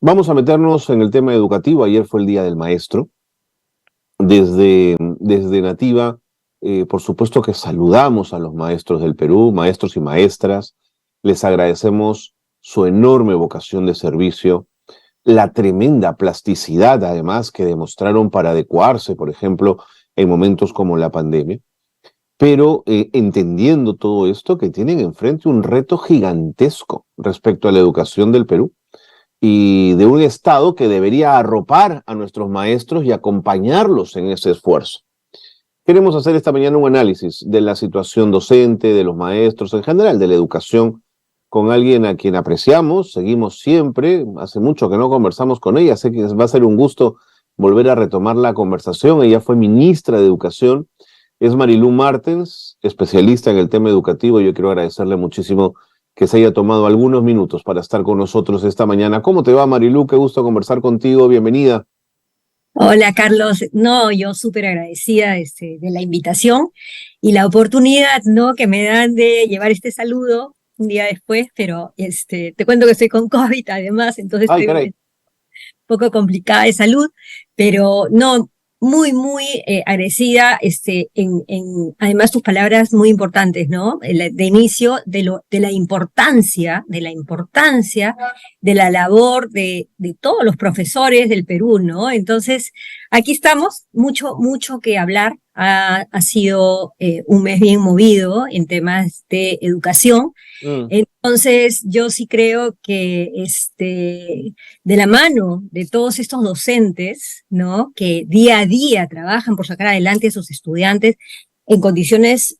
Vamos a meternos en el tema educativo. Ayer fue el Día del Maestro. Desde Nativa, por supuesto que saludamos a los maestros del Perú, maestros y maestras. Les agradecemos su enorme vocación de servicio, la tremenda plasticidad, además, que demostraron para adecuarse, por ejemplo, en momentos como la pandemia. Pero entendiendo todo esto, que tienen enfrente un reto gigantesco respecto a la educación del Perú y de un Estado que debería arropar a nuestros maestros y acompañarlos en ese esfuerzo. Queremos hacer esta mañana un análisis de la situación docente, de los maestros, en general, de la educación, con alguien a quien apreciamos, seguimos siempre, hace mucho que no conversamos con ella, sé que va a ser un gusto volver a retomar la conversación. Ella fue ministra de Educación, es Marilú Martens, especialista en el tema educativo. Yo quiero agradecerle muchísimo que se haya tomado algunos minutos para estar con nosotros esta mañana. ¿Cómo te va, Marilú? Qué gusto conversar contigo, bienvenida. Hola Carlos, no, yo súper agradecida de la invitación y la oportunidad, ¿no? Que me dan de llevar este saludo un día después, pero te cuento que estoy con COVID además, entonces Ay, estoy caray. poco complicada de salud, pero no, muy agradecida, además tus palabras muy importantes, ¿no? De inicio, de la importancia, de la labor de todos los profesores del Perú, ¿no? Entonces, aquí estamos, mucho que hablar. Ha sido un mes bien movido en temas de educación. Mm, Entonces, yo sí creo que de la mano de todos estos docentes, ¿no? Que día a día trabajan por sacar adelante a sus estudiantes en condiciones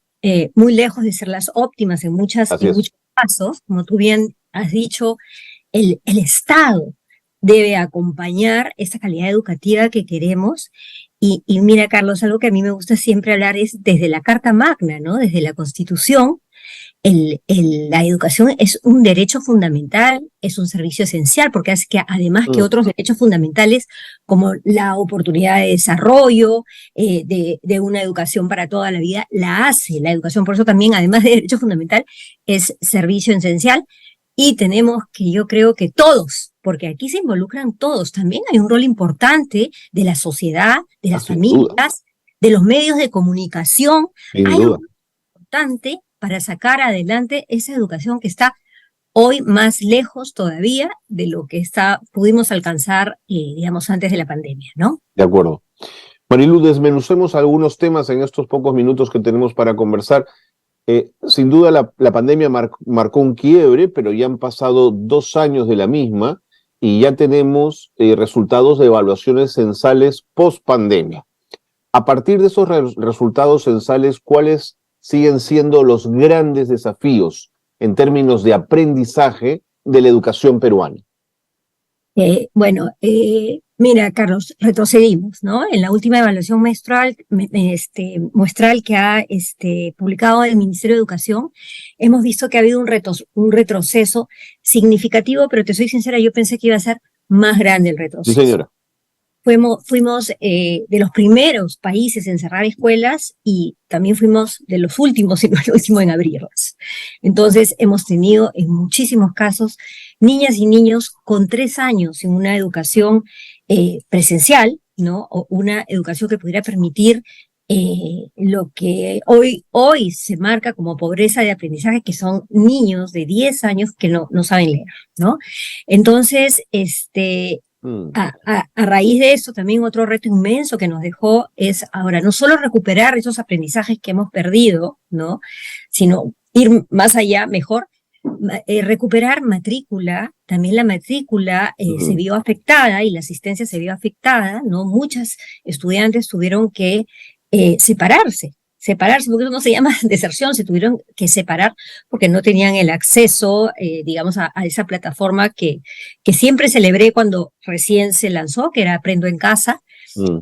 muy lejos de ser las óptimas así en es. muchos casos, como tú bien has dicho, el Estado debe acompañar esta calidad educativa que queremos. Y mira, Carlos, algo que a mí me gusta siempre hablar es desde la Carta Magna, ¿no? Desde la Constitución la educación es un derecho fundamental, es un servicio esencial, porque hace que además que Mm, otros derechos fundamentales, como la oportunidad de desarrollo, de una educación para toda la vida, la hace la educación. Por eso también, además de derecho fundamental, es servicio esencial. Y tenemos que, yo creo que todos, porque aquí se involucran todos, también hay un rol importante de la sociedad, de las sin duda, familias, de los medios de comunicación. sin Hay un duda. importante para sacar adelante esa educación que está hoy más lejos todavía de lo que pudimos alcanzar, digamos, antes de la pandemia, ¿no? De acuerdo. Marilú, desmenucemos algunos temas en estos pocos minutos que tenemos para conversar. Sin duda la pandemia marcó un quiebre, pero ya han pasado 2 años de la misma y ya tenemos resultados de evaluaciones censales post pandemia. A partir de esos resultados censales, ¿cuáles siguen siendo los grandes desafíos en términos de aprendizaje de la educación peruana? Mira, Carlos, retrocedimos, ¿no? En la última evaluación muestral que ha publicado el Ministerio de Educación, hemos visto que ha habido un retroceso significativo, pero te soy sincera, yo pensé que iba a ser más grande el Sí, retroceso. señora. Fuimos de los primeros países en cerrar escuelas y también fuimos de los últimos, si no el último, en abrirlas. Entonces, hemos tenido en muchísimos casos niñas y niños con 3 años sin una educación presencial, ¿no? O una educación que pudiera permitir lo que hoy se marca como pobreza de aprendizaje, que son niños de 10 años que no saben leer, ¿no? Entonces, Mm, a raíz de eso, también otro reto inmenso que nos dejó es ahora no solo recuperar esos aprendizajes que hemos perdido, ¿no? Sino ir más allá, mejor, recuperar matrícula. También la matrícula se mm, vio afectada y la asistencia se vio afectada, ¿no? Muchas estudiantes tuvieron que separarse, porque eso no se llama deserción, se tuvieron que separar porque no tenían el acceso, digamos, a esa plataforma que siempre celebré cuando recién se lanzó, que era Aprendo en Casa, mm.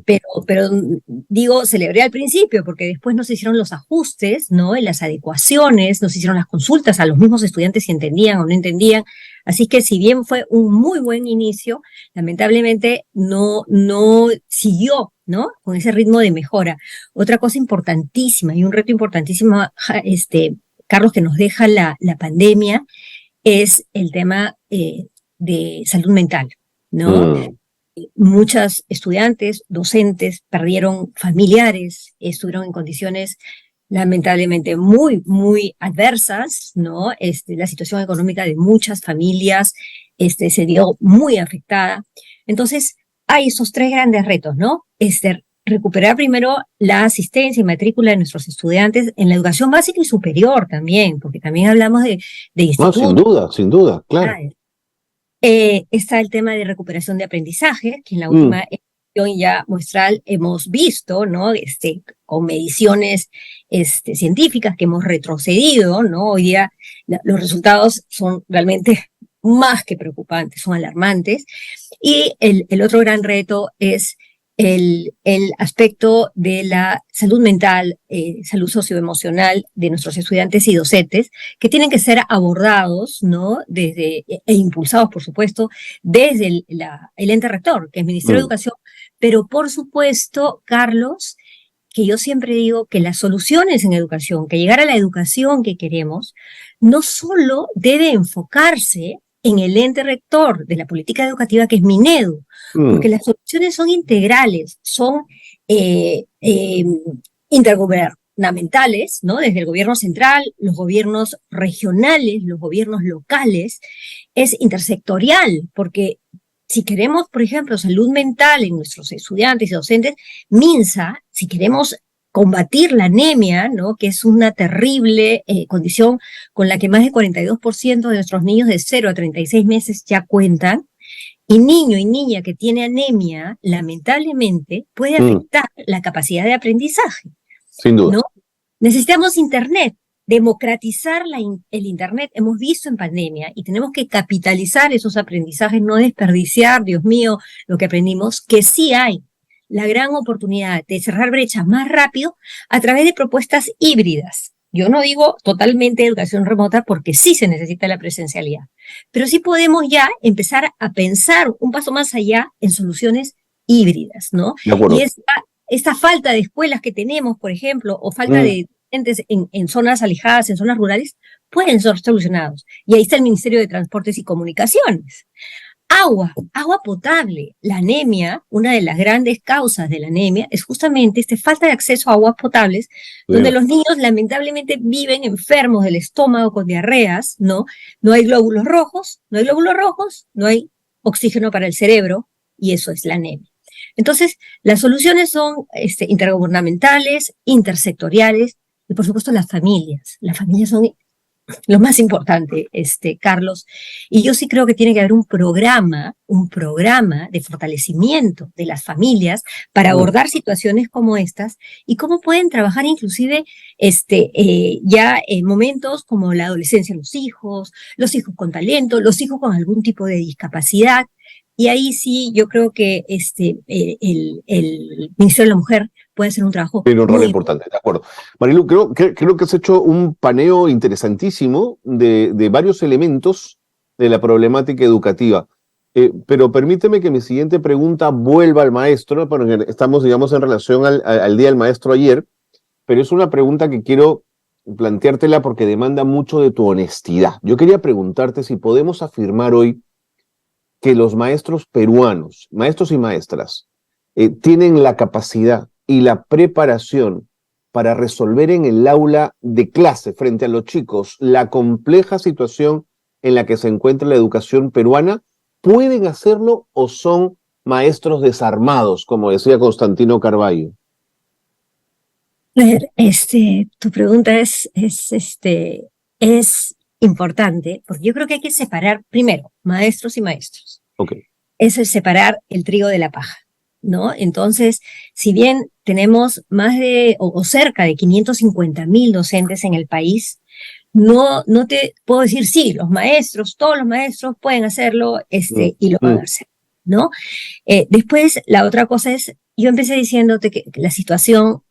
pero digo, celebré al principio porque después nos hicieron los ajustes, ¿no? Y las adecuaciones, nos hicieron las consultas a los mismos estudiantes si entendían o no entendían. Así que si bien fue un muy buen inicio, lamentablemente no siguió, ¿no? Con ese ritmo de mejora. Otra cosa importantísima y un reto importantísimo, Carlos, que nos deja la pandemia es el tema de salud mental. ¿no? Mm. Muchas estudiantes, docentes perdieron familiares, estuvieron en condiciones lamentablemente muy, muy adversas, ¿no? La situación económica de muchas familias se vio muy afectada. Entonces, hay esos tres grandes retos, ¿no? Recuperar primero la asistencia y matrícula de nuestros estudiantes en la educación básica y superior también, porque también hablamos de No, institutos. sin duda, claro. Está el tema de recuperación de aprendizaje, que en la Mm. última edición ya muestral hemos visto, ¿no? Con mediciones científicas que hemos retrocedido, ¿no? Hoy día los resultados son realmente más que preocupantes, son alarmantes. Y el otro gran reto es el aspecto de la salud mental, salud socioemocional de nuestros estudiantes y docentes, que tienen que ser abordados, ¿no? E impulsados, por supuesto, desde el ente rector, que es el Ministerio de Mm. Educación, pero por supuesto, Carlos, que yo siempre digo que las soluciones en educación, que llegar a la educación que queremos, no solo debe enfocarse en el ente rector de la política educativa, que es Minedu, porque Mm. las soluciones son integrales, son eh, eh, intergubernamentales, ¿no? Desde el gobierno central, los gobiernos regionales, los gobiernos locales, es intersectorial, porque si queremos, por ejemplo, salud mental en nuestros estudiantes y docentes, MINSA, si queremos combatir la anemia, ¿no? Que es una terrible condición con la que más del 42% de nuestros niños de 0 a 36 meses ya cuentan, y niño y niña que tiene anemia, lamentablemente, puede Mm. afectar la capacidad de aprendizaje, Sin duda. ¿no? Necesitamos Internet, democratizar el Internet, hemos visto en pandemia, y tenemos que capitalizar esos aprendizajes, no desperdiciar, Dios mío, lo que aprendimos, que sí hay la gran oportunidad de cerrar brechas más rápido a través de propuestas híbridas. Yo no digo totalmente educación remota porque sí se necesita la presencialidad, pero sí podemos ya empezar a pensar un paso más allá en soluciones híbridas, ¿no? De Y acuerdo. esta falta de escuelas que tenemos, por ejemplo, o falta Mm. de docentes en zonas alejadas, en zonas rurales, pueden ser solucionados. Y ahí está el Ministerio de Transportes y Comunicaciones. Agua potable. La anemia, una de las grandes causas de la anemia, es justamente esta falta de acceso a aguas potables, donde Sí. los niños lamentablemente viven enfermos del estómago con diarreas, ¿no? No hay glóbulos rojos, no hay oxígeno para el cerebro, y eso es la anemia. Entonces, las soluciones son intergubernamentales, intersectoriales, y por supuesto las familias. Las familias son lo más importante, Carlos. Y yo sí creo que tiene que haber un programa de fortalecimiento de las familias para Mm. abordar situaciones como estas y cómo pueden trabajar inclusive ya en momentos como la adolescencia de los hijos con talento, los hijos con algún tipo de discapacidad. Y ahí sí yo creo que el Ministerio de la Mujer puede hacer un trabajo Tiene un rol muy importante, de acuerdo. Marilu, creo que has hecho un paneo interesantísimo de varios elementos de la problemática educativa. Pero permíteme que mi siguiente pregunta vuelva al maestro, porque estamos, digamos, en relación al Día del Maestro ayer, pero es una pregunta que quiero planteártela porque demanda mucho de tu honestidad. Yo quería preguntarte si podemos afirmar hoy que los maestros peruanos, maestros y maestras, tienen la capacidad y la preparación para resolver en el aula de clase frente a los chicos la compleja situación en la que se encuentra la educación peruana. ¿Pueden hacerlo o son maestros desarmados, como decía Constantino Carballo? A ver, tu pregunta es importante, porque yo creo que hay que separar primero maestros y maestros. Ok. Eso es separar el trigo de la paja, ¿no? Entonces, si bien tenemos más de o cerca de 550.000 docentes en el país, no te puedo decir sí, todos los maestros pueden hacerlo, Mm. y lo van a hacer, ¿no? Después, la otra cosa es, yo empecé diciéndote que la situación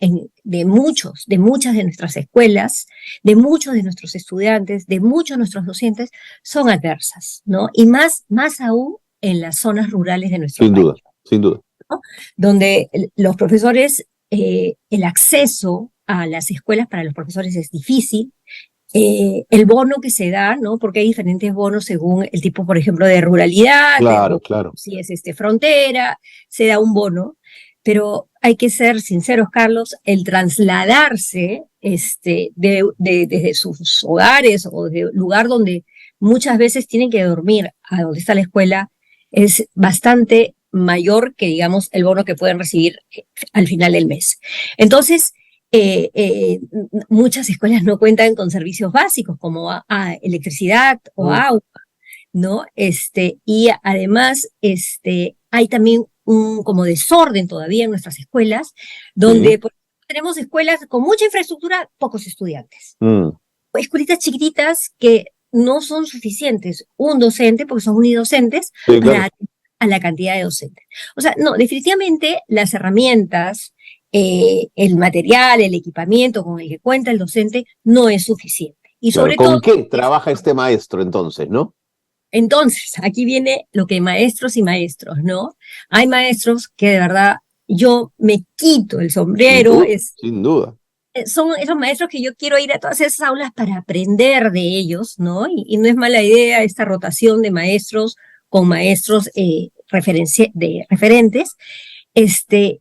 de muchas de nuestras escuelas, de muchos de nuestros estudiantes, de muchos de nuestros docentes, son adversas, ¿no? Y más aún en las zonas rurales de nuestro Sin país, duda, sin duda. ¿no? Donde los profesores, el acceso a las escuelas para los profesores es difícil, el bono que se da, ¿no? Porque hay diferentes bonos según el tipo, por ejemplo, de ruralidad, Claro, o claro. si es frontera, se da un bono, pero hay que ser sinceros, Carlos, el trasladarse desde sus hogares o del lugar donde muchas veces tienen que dormir a donde está la escuela es bastante mayor que, digamos, el bono que pueden recibir al final del mes. Entonces, muchas escuelas no cuentan con servicios básicos como electricidad o agua, ¿no? Y además, hay también un como desorden todavía en nuestras escuelas, donde Sí. tenemos escuelas con mucha infraestructura, pocos estudiantes. Mm. Escuelitas chiquititas que no son suficientes un docente, porque son unidocentes, Sí, para claro. atender a la cantidad de docentes. O sea, no, definitivamente las herramientas, el material, el equipamiento con el que cuenta el docente no es suficiente. Y Claro. sobre todo, ¿Con qué trabaja este maestro entonces, no? entonces, aquí viene lo que maestros y maestros, ¿no? Hay maestros que de verdad yo me quito el Sin sombrero, duda, sin duda. son esos maestros que yo quiero ir a todas esas aulas para aprender de ellos, ¿no? Y no es mala idea esta rotación de maestros con maestros de referentes. Este,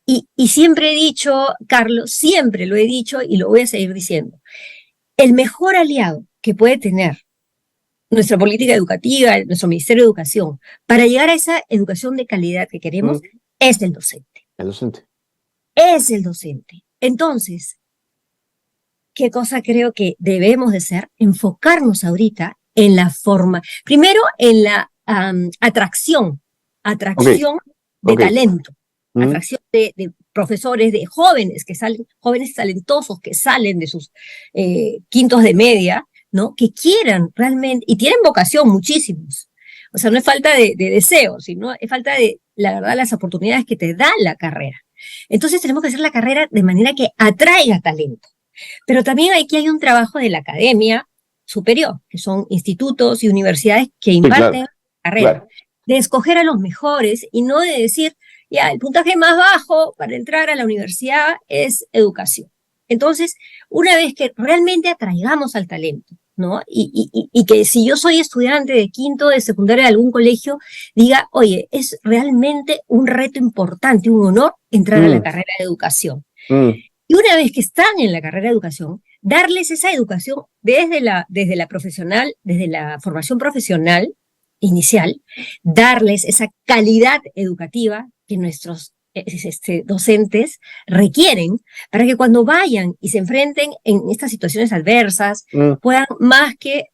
y siempre he dicho, Carlos, siempre lo he dicho y lo voy a seguir diciendo, el mejor aliado que puede tener nuestra política educativa, nuestro Ministerio de Educación, para llegar a esa educación de calidad que queremos, Mm. es el docente. El docente. Es el docente. Entonces, ¿qué cosa creo que debemos de hacer? Enfocarnos ahorita en la forma, primero en la atracción, Ok, atracción de ok. talento, Mm. atracción de profesores, de jóvenes que salen, jóvenes talentosos que salen de sus quintos de media, ¿no? Que quieran realmente, y tienen vocación muchísimos. O sea, no es falta de deseo, sino es falta de, la verdad, las oportunidades que te da la carrera. Entonces tenemos que hacer la carrera de manera que atraiga talento. Pero también aquí hay un trabajo de la academia superior, que son institutos y universidades que Sí, claro, imparten carrera, claro. de escoger a los mejores y no de decir, ya, el puntaje más bajo para entrar a la universidad es educación. Entonces, una vez que realmente atraigamos al talento, ¿no? Y que si yo soy estudiante de quinto de secundaria de algún colegio, diga, oye, es realmente un reto importante, un honor entrar a la Mm, carrera de educación. mm. Y una vez que están en la carrera de educación, darles esa educación desde la profesional, desde la formación profesional inicial, darles esa calidad educativa que nuestros docentes requieren para que cuando vayan y se enfrenten en estas situaciones adversas, Mm. puedan más que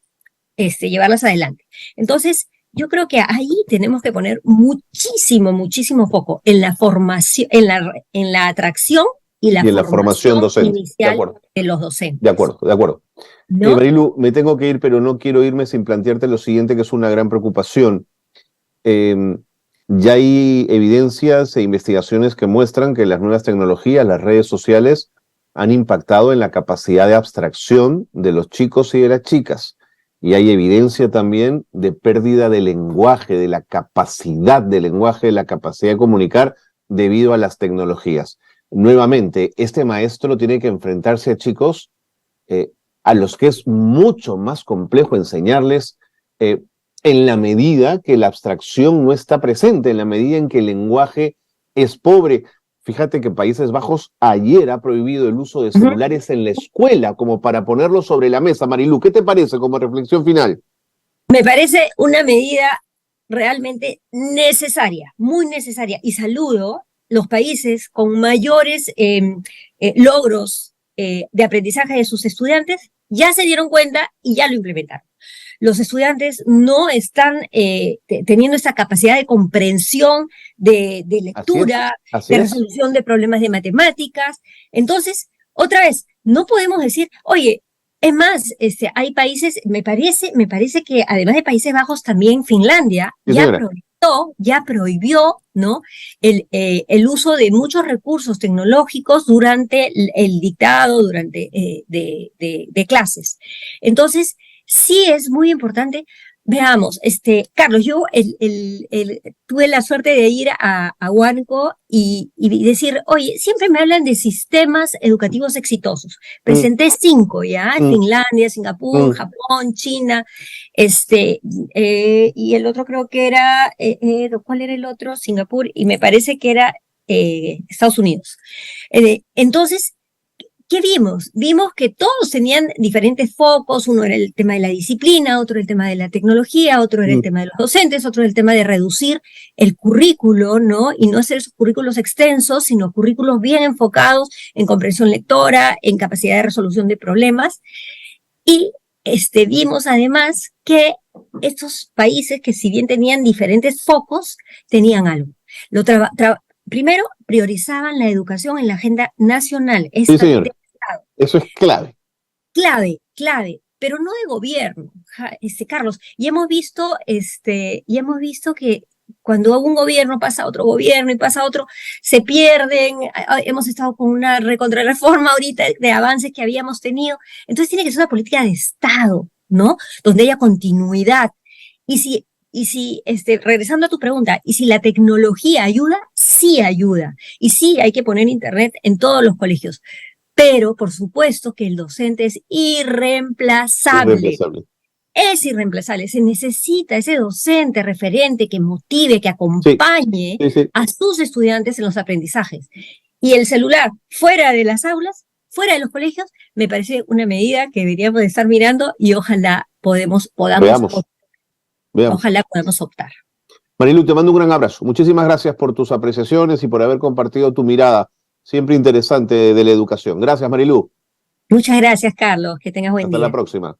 llevarlas adelante. Entonces, yo creo que ahí tenemos que poner muchísimo, muchísimo foco en la formación, en la atracción y la Y en la formación formación docente. De inicial acuerdo, de los de docentes, acuerdo, de acuerdo. ¿no? Marilu, me tengo que ir, pero no quiero irme sin plantearte lo siguiente, que es una gran preocupación. Eh, ya hay evidencias e investigaciones que muestran que las nuevas tecnologías, las redes sociales, han impactado en la capacidad de abstracción de los chicos y de las chicas. Y hay evidencia también de pérdida de lenguaje, de la capacidad de lenguaje, de la capacidad de comunicar debido a las tecnologías. Nuevamente, este maestro tiene que enfrentarse a chicos eh, a los que es mucho más complejo enseñarles eh, en la medida que la abstracción no está presente, en la medida en que el lenguaje es pobre. Fíjate que Países Bajos ayer ha prohibido el uso de Uh -huh. celulares en la escuela como para ponerlos sobre la mesa. Marilu, ¿qué te parece como reflexión final? Me parece una medida realmente necesaria, muy necesaria, y saludo los países con mayores logros de aprendizaje de sus estudiantes, ya se dieron cuenta y ya lo implementaron. Los estudiantes no están teniendo esa capacidad de comprensión, de Así es, lectura, así de es. resolución de problemas de matemáticas. Entonces, otra vez, no podemos decir, oye, es más, hay países, me parece que además de Países Bajos, también Finlandia Sí, señora. ya prohibió, ¿no? El uso de muchos recursos tecnológicos durante el dictado, durante de clases. Entonces, sí es muy importante. Veamos, Carlos, yo tuve la suerte de ir a Huánuco y decir, oye, siempre me hablan de sistemas educativos exitosos. Presenté 5, ¿ya? Mm, Finlandia, Singapur, mm. Japón, China, y el otro creo que era, ¿cuál era el otro? Singapur, y me parece que era Estados Unidos. Entonces, ¿qué vimos? Vimos que todos tenían diferentes focos, uno era el tema de la disciplina, otro el tema de la tecnología, otro era el Mm. tema de los docentes, otro el tema de reducir el currículo, ¿no? Y no hacer esos currículos extensos, sino currículos bien enfocados en comprensión lectora, en capacidad de resolución de problemas. Y vimos además que estos países que si bien tenían diferentes focos, tenían algo. Primero, priorizaban la educación en la agenda nacional. Sí, señor. Eso es clave. Clave, pero no de gobierno, Carlos. Y hemos visto que cuando un gobierno pasa a otro gobierno y pasa a otro, se pierden. Hemos estado con una recontrarreforma ahorita de avances que habíamos tenido. Entonces tiene que ser una política de Estado, ¿no? Donde haya continuidad. Regresando a tu pregunta, y si la tecnología ayuda, sí ayuda. Y sí hay que poner internet en todos los colegios. Pero, por supuesto, que el docente es irreemplazable. Irreemplazable. Es irreemplazable. Se necesita ese docente referente que motive, que Sí, acompañe sí, sí. a sus estudiantes en los aprendizajes. Y el celular fuera de las aulas, fuera de los colegios, me parece una medida que deberíamos de estar mirando y Veamos, veamos. ojalá podamos optar. Marilu, te mando un gran abrazo. Muchísimas gracias por tus apreciaciones y por haber compartido tu mirada siempre interesante de la educación. Gracias, Marilu. Muchas gracias, Carlos. Que tengas buen Hasta la día. próxima.